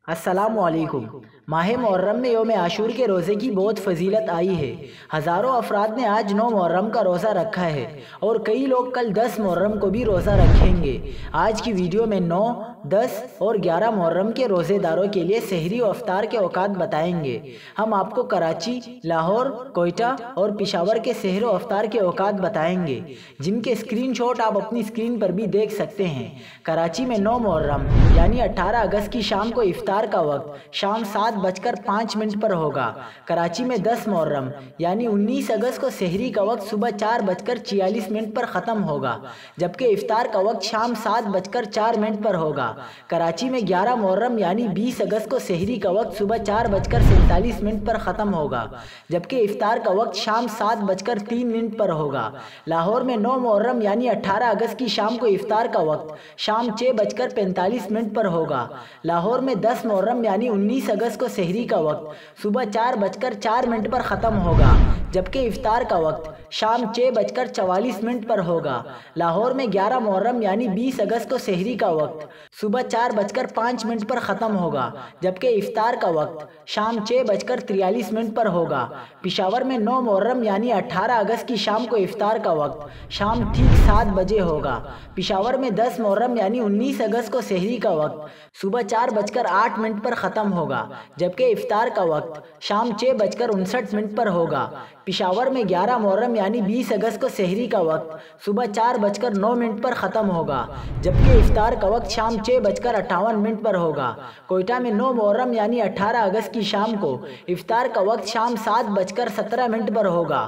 अस्सलामुअलैकुम। माह मुहर्रम में योम आशूर के रोज़े की बहुत फजीलत आई है। हज़ारों अफराद ने आज 9 मुहर्रम का रोज़ा रखा है और कई लोग कल 10 मुहर्रम को भी रोज़ा रखेंगे। आज की वीडियो में 9, 10 और 11 मुहर्रम के रोज़ेदारों के लिए सहरी और अफ्तार के औकात बताएंगे। हम आपको कराची, लाहौर, कोयटा और पेशावर के सहर और अफ्तार के औकात बताएंगे, जिनके स्क्रीनशॉट आप अपनी स्क्रीन पर भी देख सकते हैं। कराची में 9 मुहर्रम यानी 18 अगस्त की शाम को इफ्तार का वक्त शाम 7:05 पर होगा। कराची में 10 मुहर्रम यानी 19 अगस्त को सहरी का वक्त सुबह 4:46 पर ख़त्म होगा, जबकि इफ्तार का वक्त शाम 7:04 पर होगा। कराची में 11 मुहर्रम यानी 20 अगस्त को सहरी का वक्त सुबह 4:47 पर ख़त्म होगा, जबकि इफ्तार का वक्त शाम 7:03 पर होगा। लाहौर में 9 मुहर्रम यानी 18 अगस्त की शाम को इफ्तार का वक्त शाम 6:45 पर होगा। लाहौर में 10 मुहर्रम यानी 19 अगस्त को सहरी का वक्त सुबह 4:04 पर ख़त्म होगा, जबकि इफ्तार का वक्त शाम 6:44 पर होगा। लाहौर में 11 मुहर्रम यानी 20 अगस्त को सहरी का वक्त सुबह 4:05 पर ख़त्म होगा, जबकि इफ्तार का वक्त शाम 6:43 पर होगा। पेशावर में 9 मुहर्रम यानी 18 अगस्त की शाम को इफ्तार का वक्त शाम ठीक 7 बजे होगा। पेशावर में 10 मुहर्रम यानी 19 अगस्त को सहरी का वक्त सुबह 4:08 पर ख़त्म होगा, जबकि इफ्तार का वक्त शाम 6:59 पर होगा। पेशावर में 11 मुहर्रम यानी 20 अगस्त को सहरी का वक्त सुबह 4:09 पर ख़त्म होगा, जबकि इफ्तार का वक्त शाम 6:58 पर होगा। कोयटा में 9 मुहर्रम यानी 18 अगस्त की शाम को इफ्तार का वक्त शाम 7:17 पर होगा।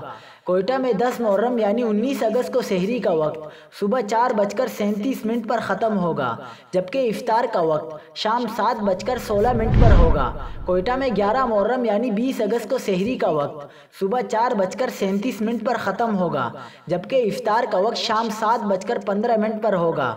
कोयटा में 10 मुहर्रम यानी 19 अगस्त को सहरी का वक्त सुबह 4:37 पर ख़त्म होगा, जबकि इफ्तार का वक्त शाम 7:16 पर होगा। कोयटा में 11 मुहर्रम यानी 20 अगस्त को सहरी का वक्त सुबह 4:37 पर ख़त्म होगा, जबकि इफ्तार का वक्त शाम 7:15 पर होगा।